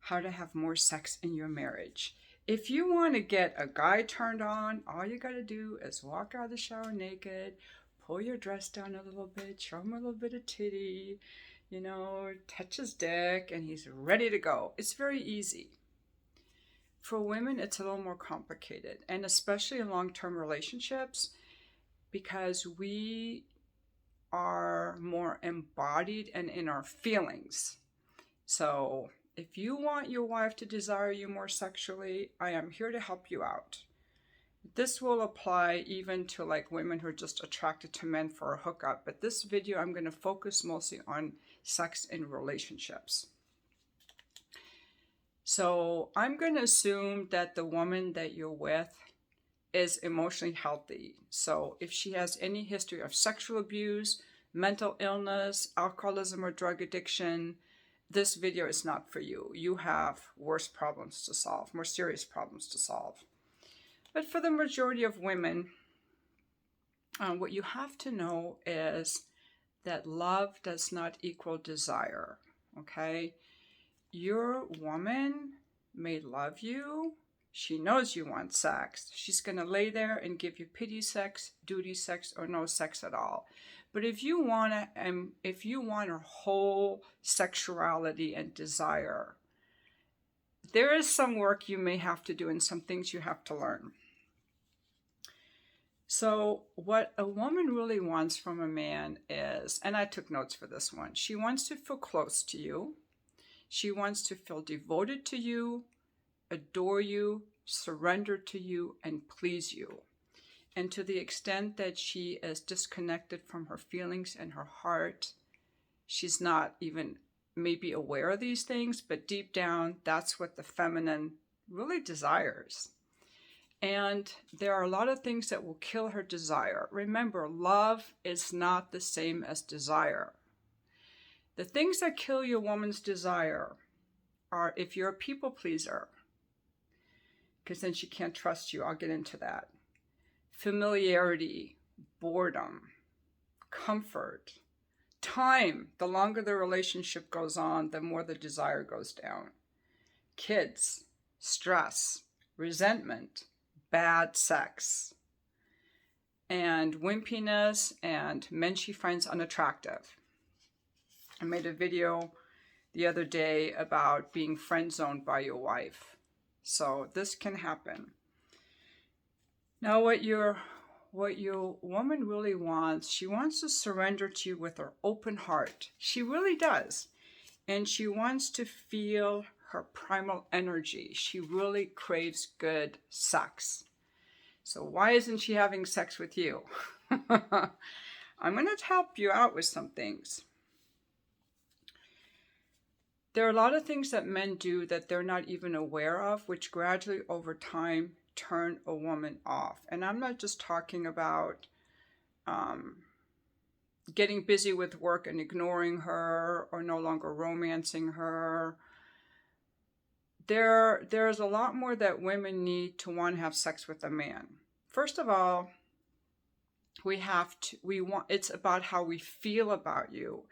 how to have more sex in your marriage. If you want to get a guy turned on, all you got to do is walk out of the shower naked, pull your dress down a little bit, show him a little bit of titty, touch his dick, and he's ready to go. It's very easy. For women, it's a little more complicated, and especially in long-term relationships, because we are more embodied and in our feelings. So if you want your wife to desire you more sexually, I am here to help you out. This will apply even to like women who are just attracted to men for a hookup. But this video, I'm going to focus mostly on sex in relationships. So I'm going to assume that the woman that you're with is emotionally healthy. So if she has any history of sexual abuse, mental illness, alcoholism, or drug addiction, this video is not for you. You have worse problems to solve, more serious problems to solve. But for the majority of women, what you have to know is that love does not equal desire, okay? Your woman may love you. She knows you want sex. She's going to lay there and give you pity sex, duty sex, or no sex at all. But if you want her whole sexuality and desire, there is some work you may have to do and some things you have to learn. So what a woman really wants from a man is, and I took notes for this one, she wants to feel close to you. She wants to feel devoted to you, adore you, surrender to you, and please you. And to the extent that she is disconnected from her feelings and her heart, she's not even maybe aware of these things, but deep down, that's what the feminine really desires. And there are a lot of things that will kill her desire. Remember, love is not the same as desire. The things that kill your woman's desire are if you're a people pleaser, because then she can't trust you. I'll get into that. Familiarity, boredom, comfort, time. The longer the relationship goes on, the more the desire goes down. Kids, stress, resentment, bad sex, and wimpiness, and men she finds unattractive. I made a video the other day about being friend-zoned by your wife. So this can happen. Now what your woman really wants, she wants to surrender to you with her open heart. She really does. And she wants to feel her primal energy. She really craves good sex. So why isn't she having sex with you? I'm going to help you out with some things. There are a lot of things that men do that they're not even aware of, which gradually over time turn a woman off. And I'm not just talking about getting busy with work and ignoring her or no longer romancing her. There's a lot more that women need to want to have sex with a man. First of all, it's about how we feel about you.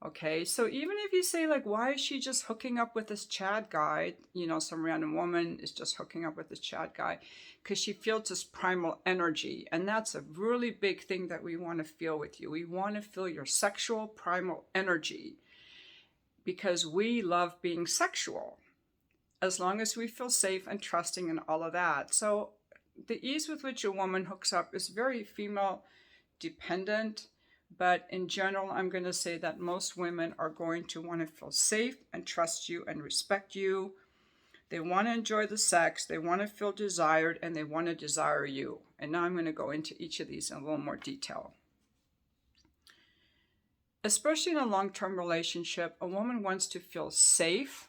Okay, so even if you say, like, why is she just hooking up with this Chad guy? Some random woman is just hooking up with this Chad guy because she feels this primal energy. And that's a really big thing that we want to feel with you. We want to feel your sexual primal energy because we love being sexual as long as we feel safe and trusting and all of that. So the ease with which a woman hooks up is very female dependent. But in general, I'm going to say that most women are going to want to feel safe and trust you and respect you. They want to enjoy the sex, they want to feel desired, and they want to desire you. And now I'm going to go into each of these in a little more detail. Especially in a long-term relationship, a woman wants to feel safe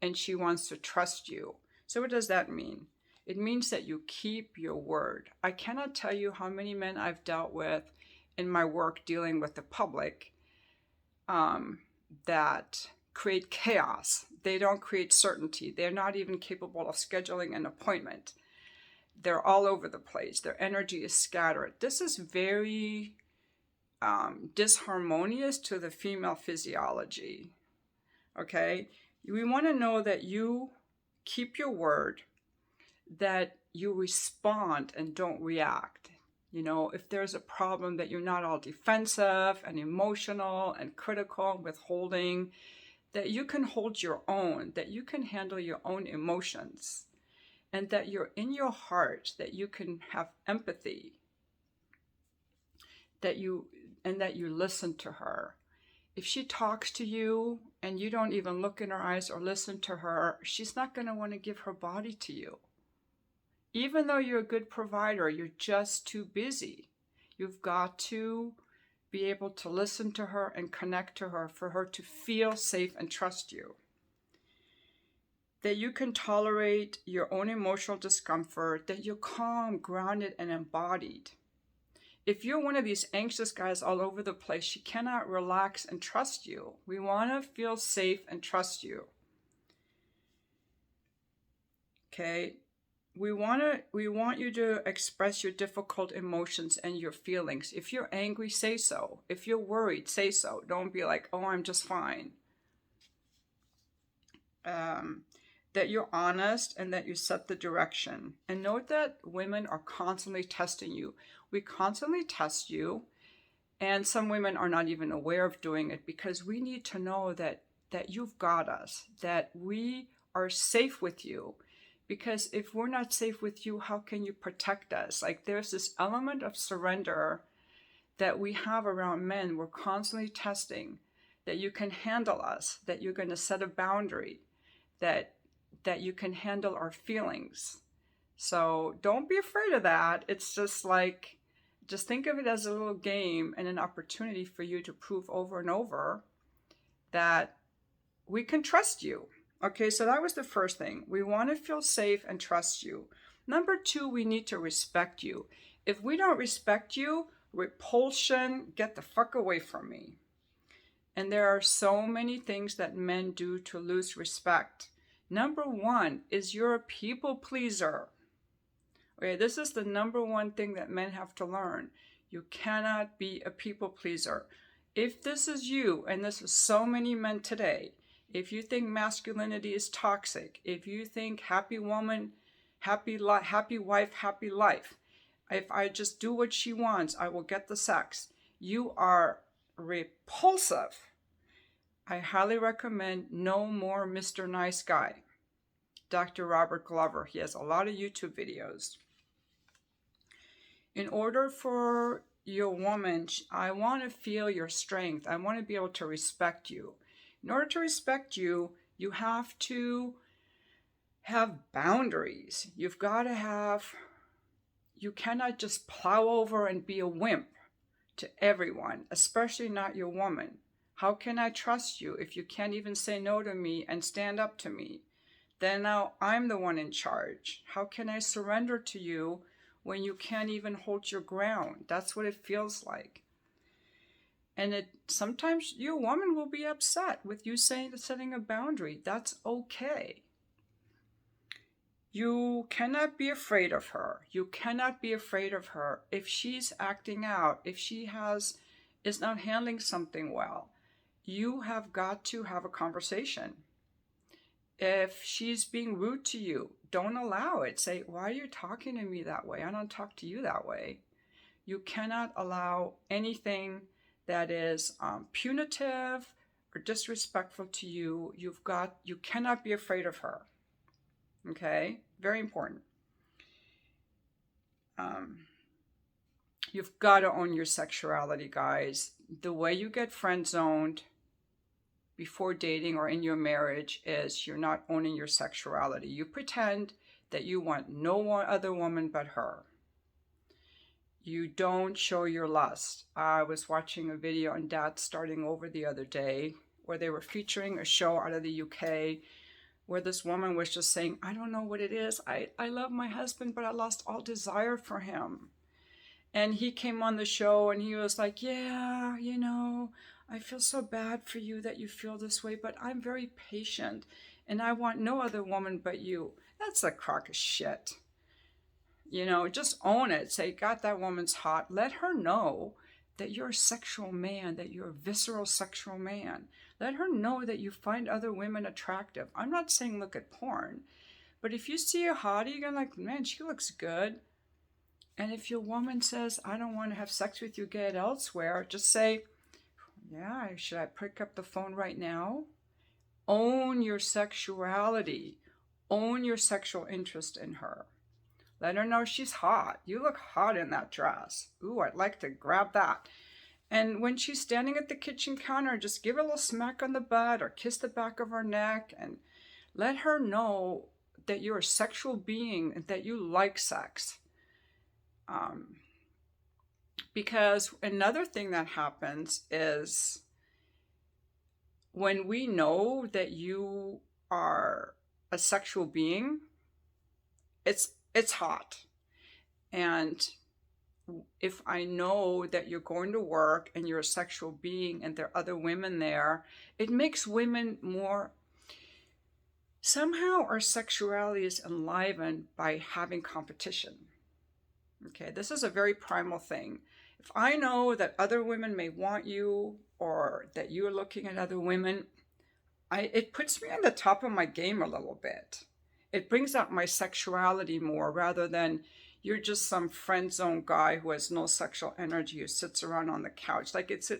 and she wants to trust you. So what does that mean? It means that you keep your word. I cannot tell you how many men I've dealt with in my work dealing with the public that create chaos. They don't create certainty. They're not even capable of scheduling an appointment. They're all over the place. Their energy is scattered. This is very disharmonious to the female physiology. Okay? We want to know that you keep your word, that you respond and don't react. You know, if there's a problem, that you're not all defensive and emotional and critical and withholding, that you can hold your own, that you can handle your own emotions, and that you're in your heart, that you can have empathy, that you listen to her. If she talks to you and you don't even look in her eyes or listen to her, she's not going to want to give her body to you. Even though you're a good provider, you're just too busy. You've got to be able to listen to her and connect to her for her to feel safe and trust you. That you can tolerate your own emotional discomfort, that you're calm, grounded, and embodied. If you're one of these anxious guys all over the place, she cannot relax and trust you. We want to feel safe and trust you. Okay? We want you to express your difficult emotions and your feelings. If you're angry, say so. If you're worried, say so. Don't be like, oh, I'm just fine. That you're honest and that you set the direction. And note that women are constantly testing you. We constantly test you, and some women are not even aware of doing it, because we need to know that you've got us, that we are safe with you. Because if we're not safe with you, how can you protect us? Like, there's this element of surrender that we have around men. We're constantly testing that you can handle us, that you're going to set a boundary, that you can handle our feelings. So don't be afraid of that. It's just like, just think of it as a little game and an opportunity for you to prove over and over that we can trust you. Okay, so that was the first thing. We want to feel safe and trust you. Number 2, we need to respect you. If we don't respect you, repulsion, get the fuck away from me. And there are so many things that men do to lose respect. Number 1 is you're a people pleaser. Okay, this is the number 1 thing that men have to learn. You cannot be a people pleaser. If this is you, and this is so many men today, if you think masculinity is toxic, if you think happy woman, happy wife, happy life, if I just do what she wants, I will get the sex, you are repulsive. I highly recommend No More Mr. Nice Guy. Dr. Robert Glover. He has a lot of YouTube videos. In order for your woman, I want to feel your strength. I want to be able to respect you. In order to respect you, you have to have boundaries. You've got to have, you cannot just plow over and be a wimp to everyone, especially not your woman. How can I trust you if you can't even say no to me and stand up to me? Then now I'm the one in charge. How can I surrender to you when you can't even hold your ground? That's what it feels like. And sometimes your woman will be upset with you setting a boundary. That's okay. You cannot be afraid of her. You cannot be afraid of her. If she's acting out, if she is not handling something well, you have got to have a conversation. If she's being rude to you, don't allow it. Say, why are you talking to me that way? I don't talk to you that way. You cannot allow anything that is punitive or disrespectful to you. You cannot be afraid of her. Okay? Very important. You've got to own your sexuality, guys. The way you get friend-zoned before dating or in your marriage is you're not owning your sexuality. You pretend that you want no other woman but her. You don't show your lust. I was watching a video on Dad Starting Over the other day where they were featuring a show out of the UK where this woman was just saying, I don't know what it is. I love my husband, but I lost all desire for him. And he came on the show and he was like, yeah, I feel so bad for you that you feel this way, but I'm very patient and I want no other woman but you. That's a crock of shit. Just own it. Say, God, that woman's hot. Let her know that you're a sexual man, that you're a visceral sexual man. Let her know that you find other women attractive. I'm not saying look at porn, but if you see a hottie, you're like, man, she looks good. And if your woman says, I don't want to have sex with you, get it elsewhere, just say, yeah, should I pick up the phone right now? Own your sexuality. Own your sexual interest in her. Let her know she's hot. You look hot in that dress. Ooh, I'd like to grab that. And when she's standing at the kitchen counter, just give her a little smack on the butt or kiss the back of her neck and let her know that you're a sexual being and that you like sex. Because another thing that happens is when we know that you are a sexual being, it's hot. And if I know that you're going to work and you're a sexual being and there are other women there, it makes women more. Somehow our sexuality is enlivened by having competition. Okay, this is a very primal thing. If I know that other women may want you or that you're looking at other women, it puts me on the top of my game a little bit. It brings out my sexuality more rather than you're just some friend zone guy who has no sexual energy who sits around on the couch. Like it's a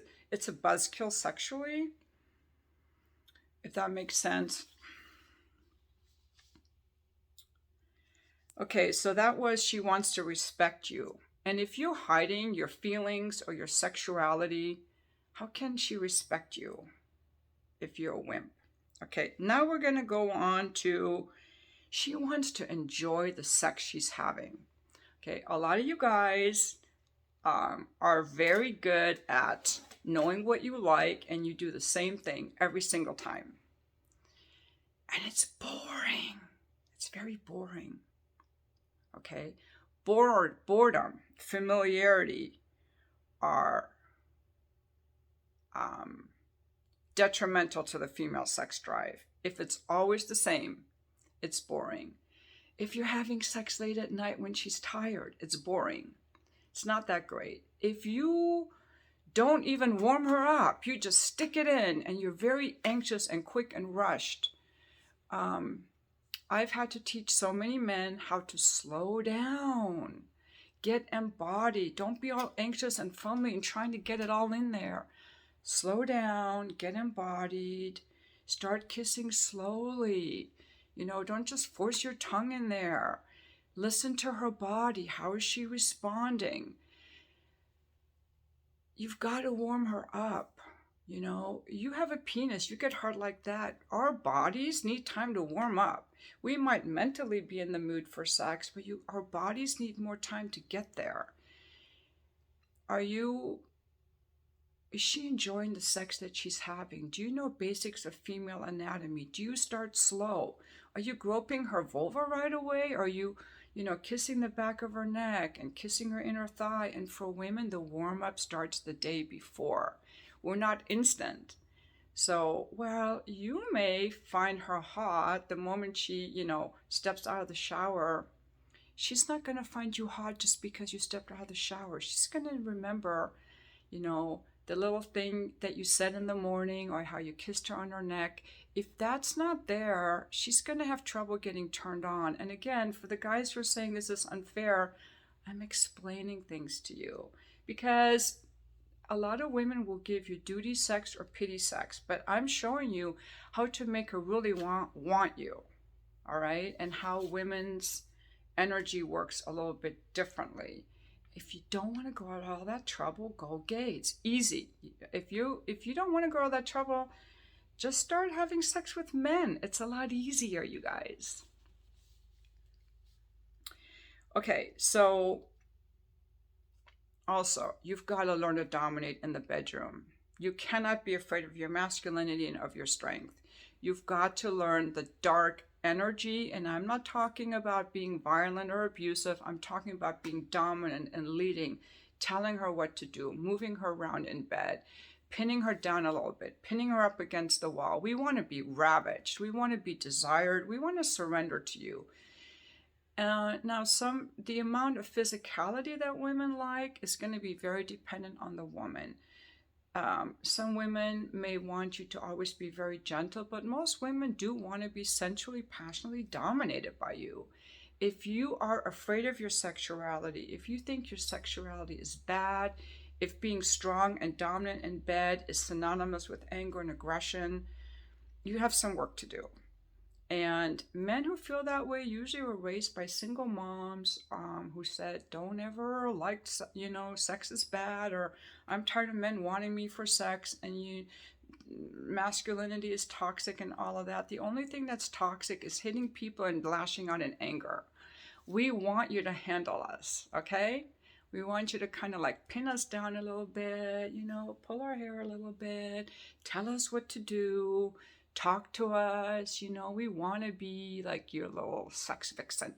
buzzkill sexually, if that makes sense. Okay, so that was she wants to respect you. And if you're hiding your feelings or your sexuality, how can she respect you if you're a wimp? Okay, now we're going to go on to she wants to enjoy the sex she's having. Okay, a lot of you guys are very good at knowing what you like and you do the same thing every single time. And it's boring. It's very boring. Okay, boredom, familiarity are detrimental to the female sex drive. If it's always the same, it's boring. If you're having sex late at night when she's tired, it's boring. It's not that great. If you don't even warm her up, you just stick it in and you're very anxious and quick and rushed. I've had to teach so many men how to slow down, get embodied. Don't be all anxious and fumbling and trying to get it all in there. Slow down, get embodied, start kissing slowly. Don't just force your tongue in there. Listen to her body. How is she responding? You've got to warm her up. You have a penis, you get hard like that. Our bodies need time to warm up. We might mentally be in the mood for sex, but our bodies need more time to get there. Is she enjoying the sex that she's having? Do you know basics of female anatomy? Do you start slow? Are you groping her vulva right away? Are you, kissing the back of her neck and kissing her inner thigh? And for women, the warm-up starts the day before. We're not instant. So, you may find her hot the moment she, steps out of the shower. She's not going to find you hot just because you stepped out of the shower. She's going to remember, the little thing that you said in the morning or how you kissed her on her neck. If that's not there, she's going to have trouble getting turned on. And again, for the guys who are saying this is unfair, I'm explaining things to you because a lot of women will give you duty sex or pity sex, but I'm showing you how to make her really want you, all right? And how women's energy works a little bit differently. If you don't want to go out all that trouble, go gay. It's easy. If you don't want to go all that trouble, just start having sex with men. It's a lot easier, you guys. Okay, so also, you've got to learn to dominate in the bedroom. You cannot be afraid of your masculinity and of your strength. You've got to learn the dark energy, and I'm not talking about being violent or abusive. I'm talking about being dominant and leading, telling her what to do, moving her around in bed, pinning her down a little bit, pinning her up against the wall. We want to be ravaged. We want to be desired. We want to surrender to you. Now, the amount of physicality that women like is going to be very dependent on the woman. Some women may want you to always be very gentle, but most women do want to be sensually, passionately dominated by you. If you are afraid of your sexuality, if you think your sexuality is bad, if being strong and dominant in bed is synonymous with anger and aggression, you have some work to do. And men who feel that way usually were raised by single moms who said, don't ever like, sex is bad, or I'm tired of men wanting me for sex, and masculinity is toxic and all of that. The only thing that's toxic is hitting people and lashing out in anger. We want you to handle us, okay? We want you to kind of like pin us down a little bit, pull our hair a little bit, tell us what to do, talk to us, we want to be like your little sex vixen.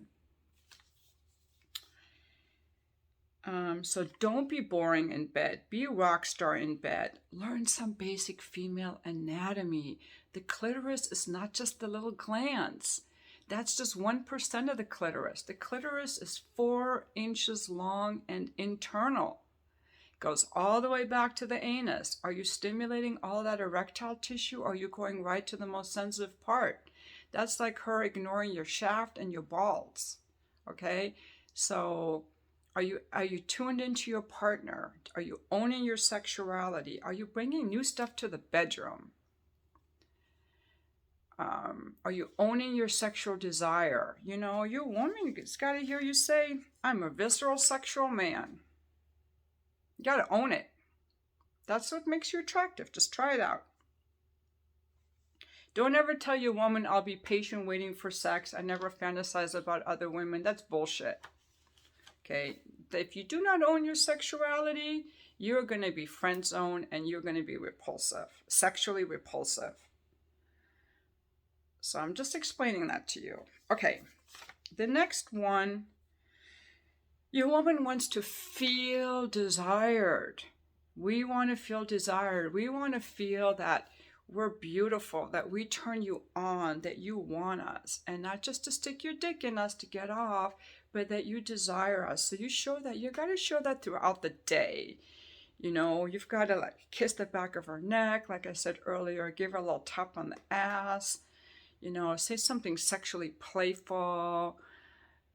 So don't be boring in bed. Be a rock star in bed. Learn some basic female anatomy. The clitoris is not just the little glands. That's just 1% of the clitoris. The clitoris is 4 inches long and internal. Goes all the way back to the anus. Are you stimulating all that erectile tissue, or are you going right to the most sensitive part? That's like her ignoring your shaft and your balls. Okay? So are you tuned into your partner? Are you owning your sexuality? Are you bringing new stuff to the bedroom? Are you owning your sexual desire? Your woman has got to hear you say, I'm a visceral sexual man. You got to own it. That's what makes you attractive. Just try it out. Don't ever tell your woman, I'll be patient waiting for sex. I never fantasize about other women. That's bullshit. Okay? If you do not own your sexuality, you're going to be friend zoned and you're going to be repulsive, sexually repulsive. So I'm just explaining that to you. Okay. The next one. Your woman wants to feel desired. We want to feel desired. We want to feel that we're beautiful, that we turn you on, that you want us, and not just to stick your dick in us to get off, but that you desire us. So you got to show that throughout the day. You've got to like kiss the back of her neck, like I said earlier, give her a little tap on the ass, say something sexually playful.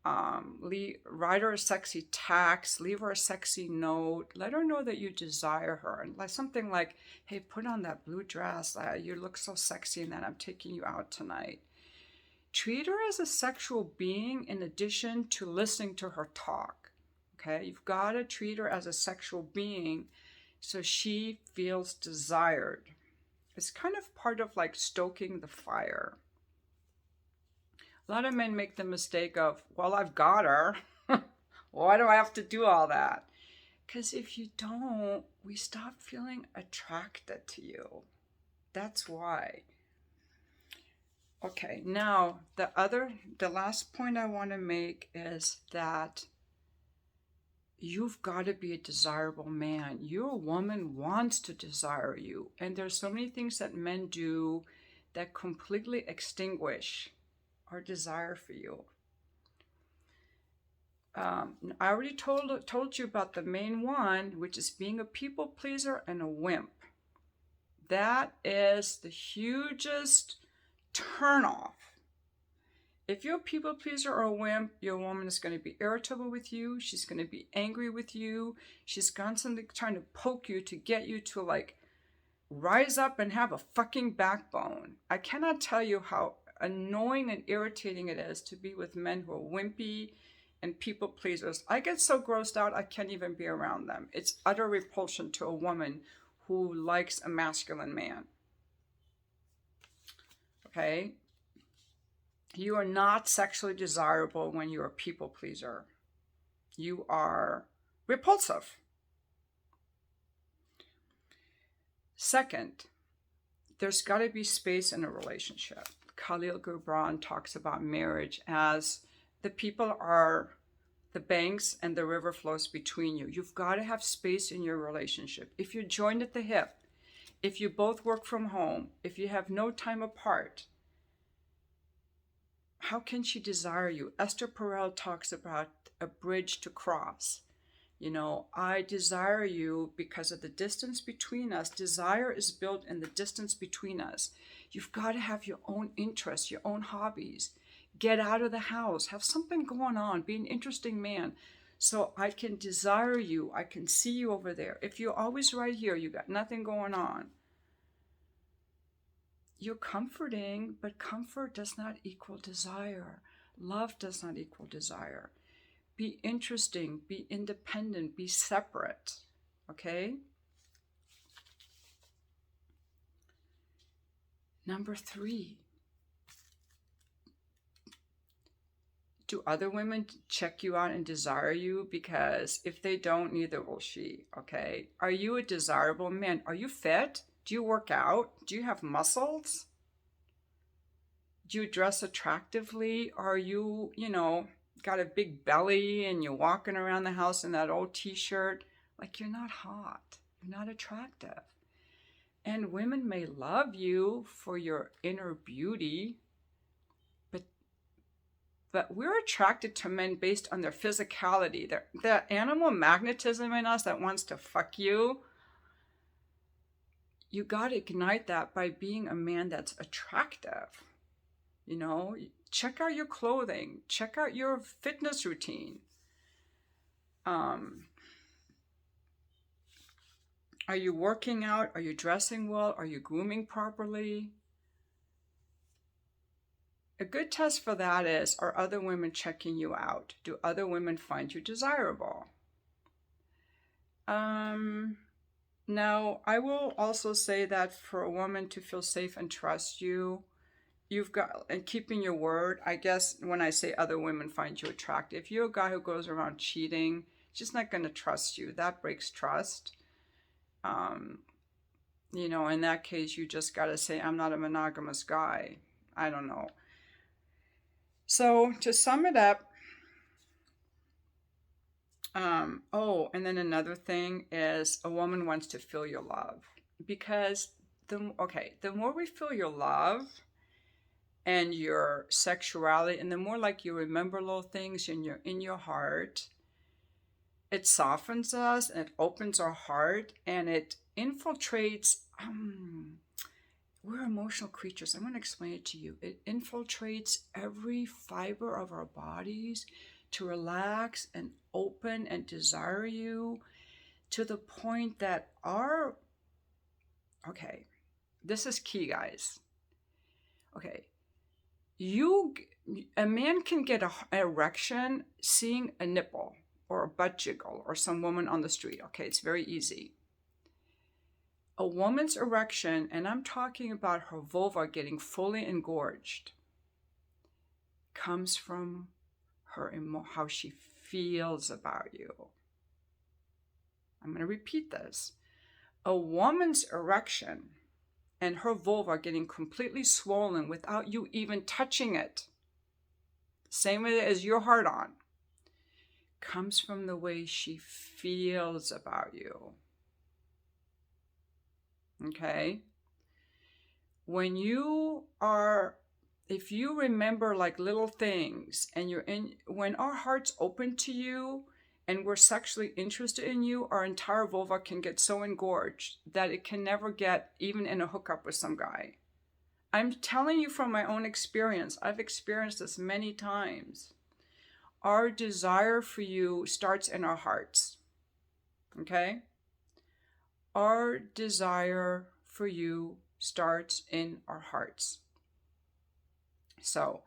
Write her a sexy text, leave her a sexy note, let her know that you desire her, and like something like, hey, put on that blue dress, you look so sexy in that, I'm taking you out tonight. Treat her as a sexual being in addition to listening to her talk. Okay, you've got to treat her as a sexual being so she feels desired. It's kind of part of like stoking the fire. A lot of men make the mistake of, well, I've got her. Why do I have to do all that? Because if you don't, we stop feeling attracted to you. That's why. Okay, now the last point I want to make is that you've got to be a desirable man. Your woman wants to desire you. And there's so many things that men do that completely extinguish our desire for you. I already told you about the main one, which is being a people pleaser and a wimp. That is the hugest turnoff. If you're a people pleaser or a wimp, your woman is going to be irritable with you. She's going to be angry with you. She's constantly trying to poke you to get you to like rise up and have a fucking backbone. I cannot tell you how annoying and irritating it is to be with men who are wimpy and people pleasers. I get so grossed out I can't even be around them. It's utter repulsion to a woman who likes a masculine man. Okay? You are not sexually desirable when you're a people pleaser. You are repulsive. Second, there's got to be space in a relationship. Khalil Gibran talks about marriage as the people are the banks and the river flows between you. You've got to have space in your relationship. If you're joined at the hip, if you both work from home, if you have no time apart, how can she desire you? Esther Perel talks about a bridge to cross. I desire you because of the distance between us. Desire is built in the distance between us. You've got to have your own interests, your own hobbies. Get out of the house. Have something going on. Be an interesting man. So I can desire you. I can see you over there. If you're always right here, you got nothing going on. You're comforting, but comfort does not equal desire. Love does not equal desire. Be interesting, be independent, be separate, okay? Number 3, do other women check you out and desire you? Because if they don't, neither will she, okay? Are you a desirable man? Are you fit? Do you work out? Do you have muscles? Do you dress attractively? Are you, got a big belly and you're walking around the house in that old t-shirt? Like, you're not hot. You're not attractive. And women may love you for your inner beauty, but we're attracted to men based on their physicality. The animal magnetism in us that wants to fuck you. You got to ignite that by being a man that's attractive. Check out your clothing. Check out your fitness routine. Are you working out? Are you dressing well? Are you grooming properly? A good test for that is, are other women checking you out? Do other women find you desirable? Now, I will also say that for a woman to feel safe and trust you, you've got, and keeping your word, I guess when I say other women find you attractive, if you're a guy who goes around cheating, she's not going to trust you. That breaks trust. In that case, you just got to say, I'm not a monogamous guy. I don't know. So to sum it up, and then another thing is a woman wants to feel your love, because the more we feel your love and your sexuality, and the more like you remember little things in your heart, it softens us and it opens our heart and it infiltrates. We're emotional creatures. I'm going to explain it to you. It infiltrates every fiber of our bodies to relax and open and desire you, to the point that this is key, guys. Okay. A man can get an erection seeing a nipple or a butt jiggle or some woman on the street. Okay, it's very easy. A woman's erection, and I'm talking about her vulva getting fully engorged, comes from her how she feels about you. I'm going to repeat this. A woman's erection and her vulva getting completely swollen without you even touching it, same as your heart on, comes from the way she feels about you. Okay? If you remember like little things and when our heart's open to you and we're sexually interested in you, our entire vulva can get so engorged that it can never get even in a hookup with some guy. I'm telling you from my own experience. I've experienced this many times. Our desire for you starts in our hearts. Okay? Our desire for you starts in our hearts. So,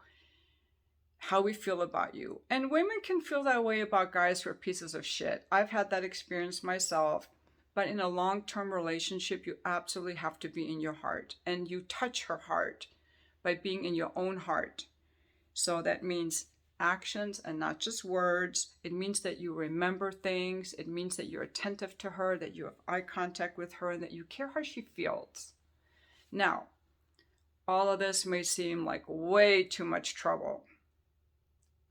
how we feel about you. And women can feel that way about guys who are pieces of shit. I've had that experience myself. But in a long-term relationship, you absolutely have to be in your heart. And you touch her heart by being in your own heart. So that means actions and not just words. It means that you remember things. It means that you're attentive to her, that you have eye contact with her, and that you care how she feels. Now, all of this may seem like way too much trouble.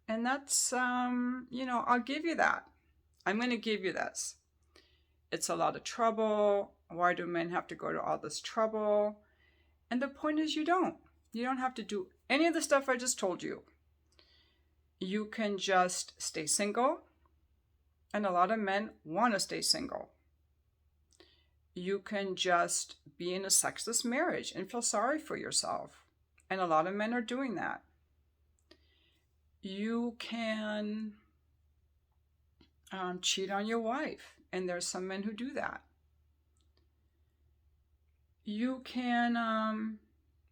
And that's, I'll give you that. I'm going to give you this. It's a lot of trouble. Why do men have to go to all this trouble? And the point is you don't. You don't have to do any of the stuff I just told you. You can just stay single. And a lot of men want to stay single. You can just be in a sexless marriage and feel sorry for yourself. And a lot of men are doing that. You can cheat on your wife, and there's some men who do that. You can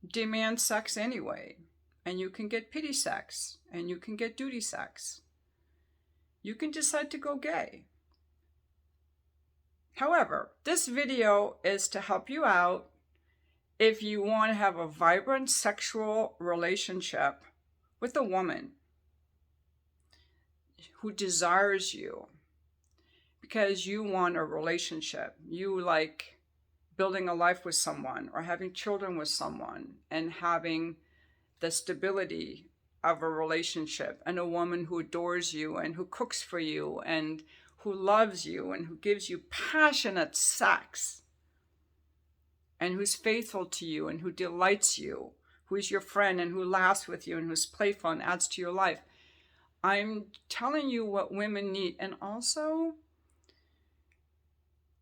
demand sex anyway, and you can get pity sex, and you can get duty sex. You can decide to go gay. However, this video is to help you out if you want to have a vibrant sexual relationship with a woman who desires you because you want a relationship. You like building a life with someone or having children with someone and having the stability of a relationship, and a woman who adores you and who cooks for you and who loves you and who gives you passionate sex and who's faithful to you and who delights you, who's your friend and who laughs with you and who's playful and adds to your life. I'm telling you what women need. And also,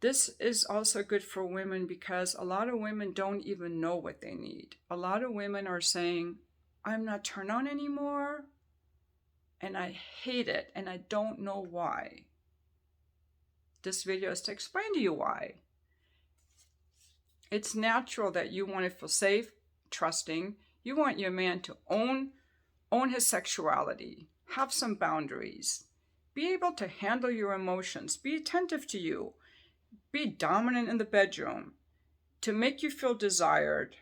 this is also good for women because a lot of women don't even know what they need. A lot of women are saying, I'm not turned on anymore, and I hate it, and I don't know why. This video is to explain to you why. It's natural that you want to feel safe, trusting. You want your man to own his sexuality, have some boundaries, be able to handle your emotions, be attentive to you, be dominant in the bedroom, to make you feel desired,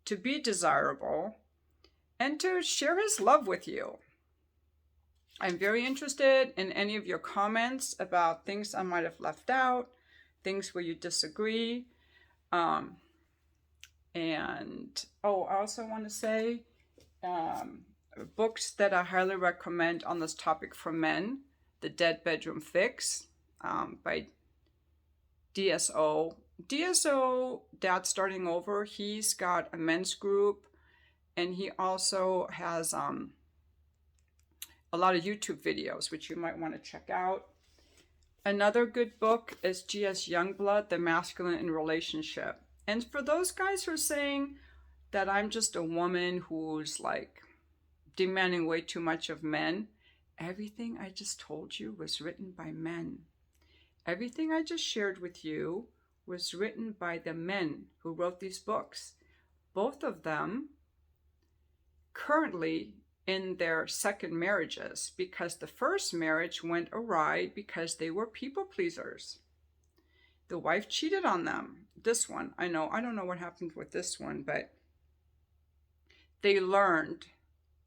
to be desirable, and to share his love with you. I'm very interested in any of your comments about things I might have left out, things where you disagree. I also want to say books that I highly recommend on this topic for men: The Dead Bedroom Fix by DSO. DSO, Dad Starting Over, he's got a men's group, and he also has a lot of YouTube videos, which you might want to check out. Another good book is G.S. Youngblood, The Masculine in Relationship. And for those guys who are saying that I'm just a woman who's like demanding way too much of men, everything I just told you was written by men. Everything I just shared with you was written by the men who wrote these books. Both of them currently in their second marriages, because the first marriage went awry because they were people pleasers. The wife cheated on them. This one, I don't know what happened with this one, but they learned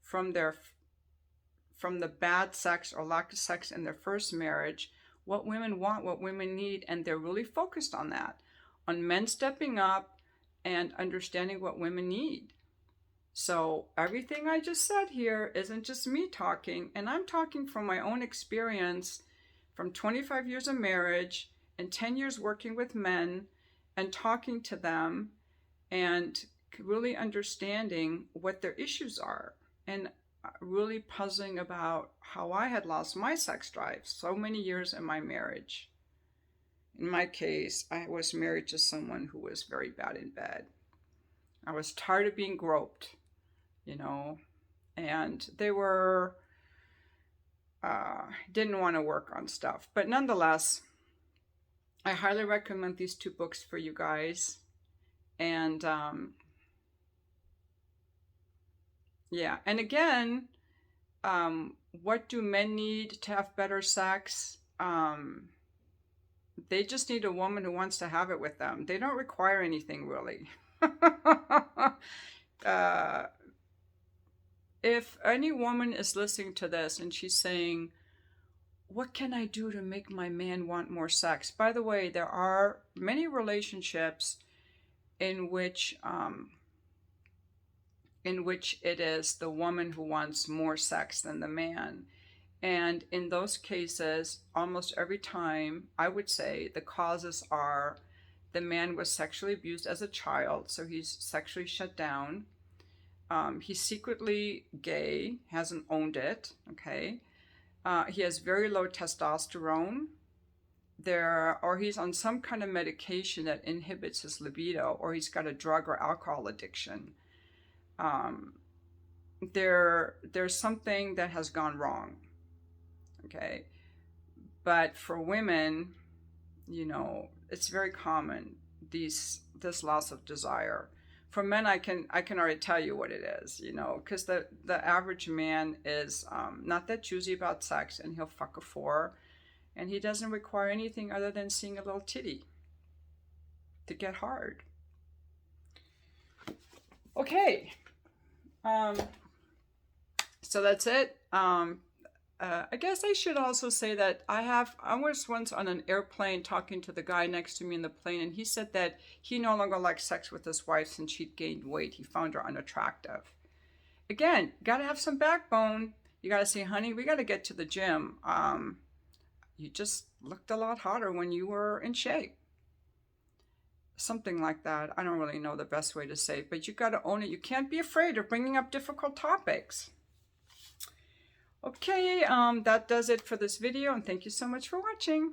from the bad sex or lack of sex in their first marriage what women want, what women need, and they're really focused on that, on men stepping up and understanding what women need. So everything I just said here isn't just me talking, and I'm talking from my own experience from 25 years of marriage and 10 years working with men and talking to them and really understanding what their issues are and really puzzling about how I had lost my sex drive so many years in my marriage. In my case, I was married to someone who was very bad in bed. I was tired of being groped, and they were, didn't want to work on stuff. But nonetheless, I highly recommend these two books for you guys. And and again, what do men need to have better sex? They just need a woman who wants to have it with them. They don't require anything really. If any woman is listening to this and she's saying, what can I do to make my man want more sex? By the way, there are many relationships in which it is the woman who wants more sex than the man. And in those cases, almost every time, I would say the causes are the man was sexually abused as a child, so he's sexually shut down. He's secretly gay, hasn't owned it, okay? He has very low testosterone. Or he's on some kind of medication that inhibits his libido, or he's got a drug or alcohol addiction. There's something that has gone wrong. Okay. But for women, it's very common, this loss of desire. For men, I can already tell you what it is, because the average man is not that choosy about sex, and he'll fuck a 4, and he doesn't require anything other than seeing a little titty to get hard. Okay. So that's it. I guess I should also say that I was once on an airplane talking to the guy next to me in the plane, and he said that he no longer likes sex with his wife since she'd gained weight. He found her unattractive. Again, got to have some backbone. You got to say, honey, we got to get to the gym. You just looked a lot hotter when you were in shape. Something like that. I don't really know the best way to say it, but you got to own it. You can't be afraid of bringing up difficult topics. Okay, that does it for this video, and thank you so much for watching.